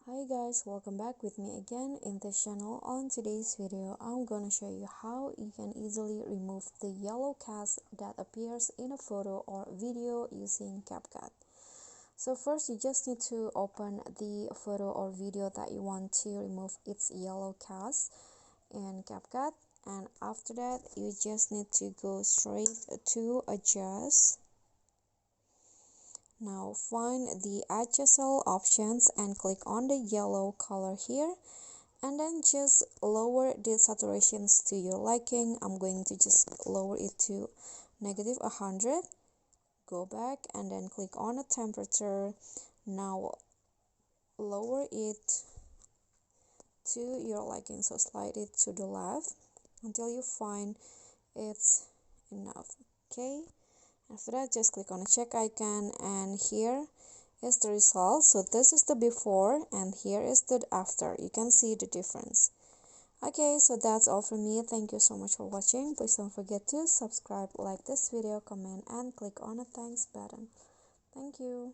Hi guys, welcome back with me again in this channel. On today's video, I'm gonna show you how you can easily remove the yellow cast that appears in a photo or video using CapCut. So first, you just need to open the photo or video that you want to remove its yellow cast in CapCut, and after that, you just need to go straight to Adjust. Now find the adjust all options and click on the yellow color here, and then just lower the saturations to your liking. I'm going to just lower it to -100. Go back and then click on a temperature. Now lower it to your liking, so slide it to the left until you find it's enough. Okay, after that, just click on a check icon, and here is the result. So this is the before and here is the after. You can see the difference. Okay, so that's all from me. Thank you so much for watching. Please don't forget to subscribe, like this video, comment, and click on the thanks button. Thank you.